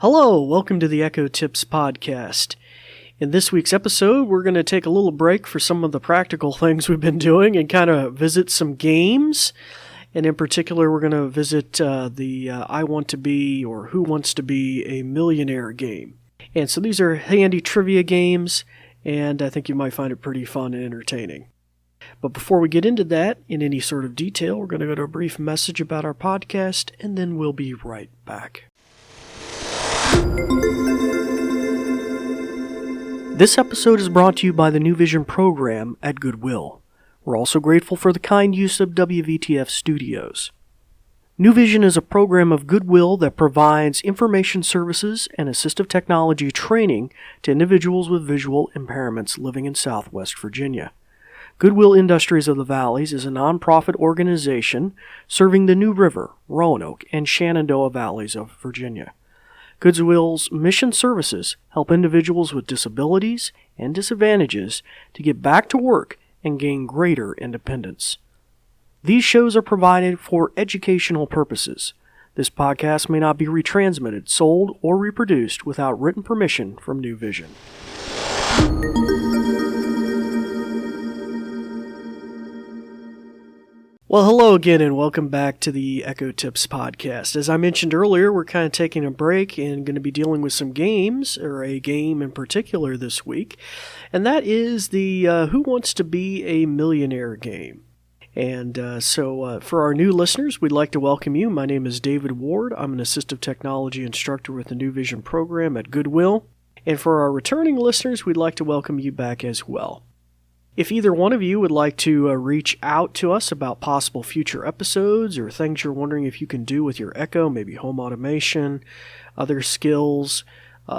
Hello, welcome to the Echo Tips podcast. In this week's episode, we're going to take a little break for some of the practical things we've been doing and kind of visit some games. And in particular, we're going to visit the I Want to Be or Who Wants to Be a Millionaire game. And so these are handy trivia games, and I think you might find it pretty fun and entertaining. But before we get into that in any sort of detail, we're going to go to a brief message about our podcast, and then we'll be right back. This episode is brought to you by the New Vision program at Goodwill. We're also grateful for the kind use of WVTF Studios. New Vision is a program of Goodwill that provides information services and assistive technology training to individuals with visual impairments living in Southwest Virginia. Goodwill Industries of the Valleys is a nonprofit organization serving the New River, Roanoke, and Shenandoah Valleys of Virginia. Goodwill's mission services help individuals with disabilities and disadvantages to get back to work and gain greater independence. These shows are provided for educational purposes. This podcast may not be retransmitted, sold, or reproduced without written permission from New Vision. Well, hello again, and welcome back to the Echo Tips podcast. As I mentioned earlier, we're kind of taking a break and going to be dealing with some games, or a game in particular this week, and that is the Who Wants to Be a Millionaire game. And so for our new listeners, we'd like to welcome you. My name is David Ward. I'm an assistive technology instructor with the New Vision program at Goodwill. And for our returning listeners, we'd like to welcome you back as well. If either one of you would like to reach out to us about possible future episodes or things you're wondering if you can do with your Echo, maybe home automation, other skills,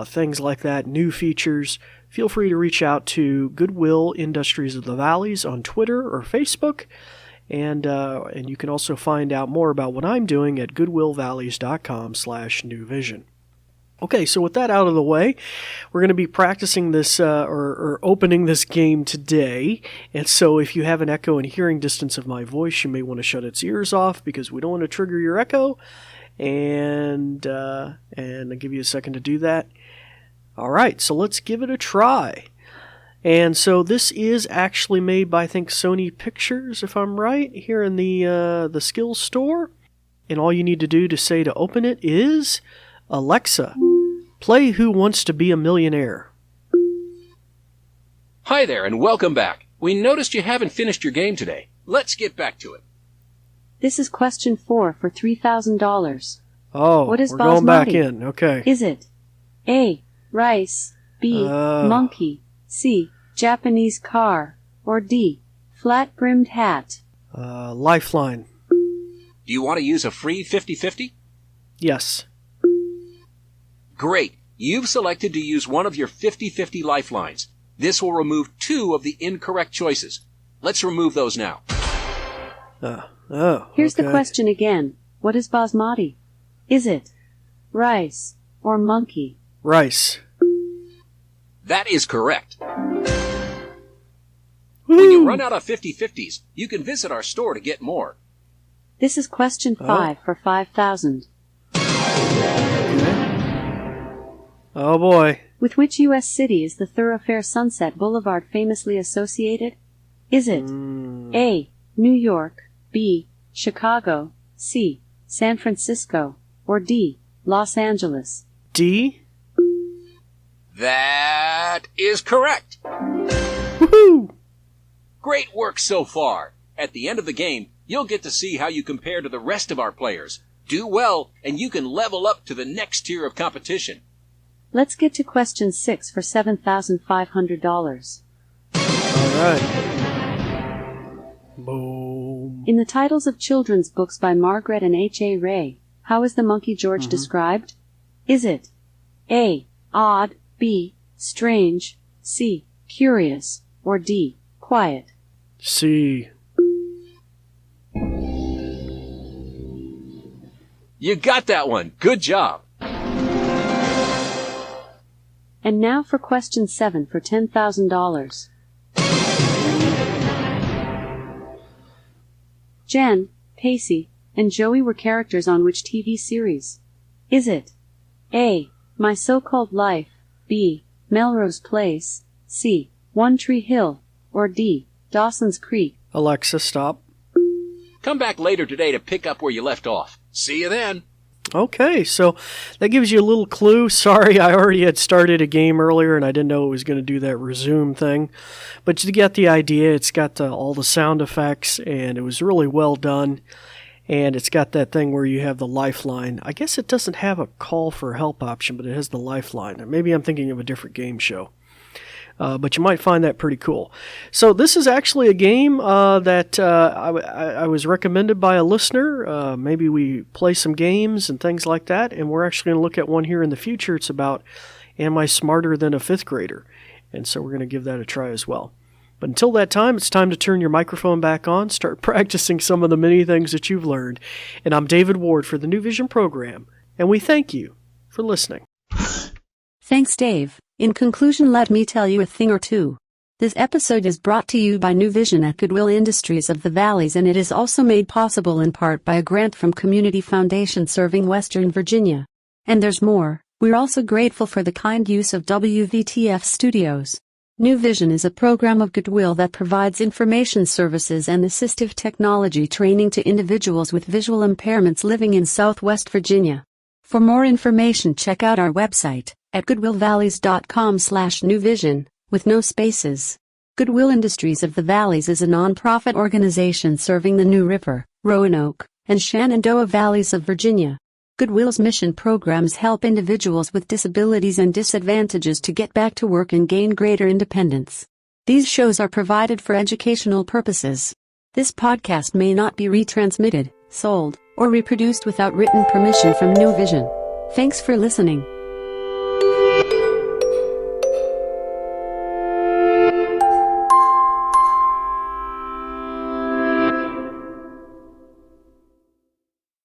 things like that, new features, feel free to reach out to Goodwill Industries of the Valleys on Twitter or Facebook. And you can also find out more about what I'm doing at goodwillvalleys.com/newvision. Okay, so with that out of the way, we're going to be practicing this or opening this game today. And so if you have an echo in hearing distance of my voice, you may want to shut its ears off because we don't want to trigger your echo. And I'll give you a second to do that. All right, so let's give it a try. And so this is actually made by, I think, Sony Pictures, if I'm right, here in the Skills Store. And all you need to do to say to open it is, Alexa, play Who Wants to Be a Millionaire. Hi there, and welcome back. We noticed you haven't finished your game today. Let's get back to it. This is question 4 for $3,000. Oh, what is we're going back basmati? in. Okay. Is it A, rice, B, monkey, C, Japanese car, or D, flat-brimmed hat? Lifeline. Do you want to use a free 50-50? Yes. Great. You've selected to use one of your 50-50 lifelines. This will remove 2 of the incorrect choices. Let's remove those now. Here's the question again. What is basmati? Is it rice or monkey? Rice. That is correct. Woo! When you run out of 50-50s, you can visit our store to get more. This is question 5 for $5,000. Oh boy. With which U.S. city is the thoroughfare Sunset Boulevard famously associated? Is it A, New York, B, Chicago, C, San Francisco, or D, Los Angeles? D? That is correct. Woohoo! Great work so far. At the end of the game, you'll get to see how you compare to the rest of our players. Do well, and you can level up to the next tier of competition. Let's get to question 6 for $7,500. All right. Boom. In the titles of children's books by Margaret and H.A. Ray, how is the monkey George described? Is it A, odd, B, strange, C, curious, or D, quiet? C. You got that one. Good job. And now for question 7 for $10,000. Jen, Pacey, and Joey were characters on which TV series? Is it A, My So-Called Life, B. Melrose Place, C. One Tree Hill, or D. Dawson's Creek? Alexa, stop. Come back later today to pick up where you left off. See you then. Okay, so that gives you a little clue. Sorry, I already had started a game earlier and I didn't know it was going to do that resume thing. But you get the idea. It's got all the sound effects and it was really well done. And it's got that thing where you have the lifeline. I guess it doesn't have a call for help option, but it has the lifeline. Maybe I'm thinking of a different game show. But you might find that pretty cool. So this is actually a game that I was recommended by a listener. Maybe we play some games and things like that, and we're actually going to look at one here in the future. It's about, am I smarter than a fifth grader? And so we're going to give that a try as well. But until that time, it's time to turn your microphone back on, start practicing some of the many things that you've learned. And I'm David Ward for the New Vision program, and we thank you for listening. Thanks, Dave. In conclusion, let me tell you a thing or two. This episode is brought to you by New Vision at Goodwill Industries of the Valleys, and it is also made possible in part by a grant from Community Foundation serving Western Virginia. And there's more. We're also grateful for the kind use of WVTF Studios. New Vision is a program of Goodwill that provides information services and assistive technology training to individuals with visual impairments living in Southwest Virginia. For more information, check out our website at goodwillvalleys.com/newvision, with no spaces. Goodwill Industries of the Valleys is a nonprofit organization serving the New River, Roanoke, and Shenandoah Valleys of Virginia. Goodwill's mission programs help individuals with disabilities and disadvantages to get back to work and gain greater independence. These shows are provided for educational purposes. This podcast may not be retransmitted, sold, or reproduced without written permission from New Vision. Thanks for listening.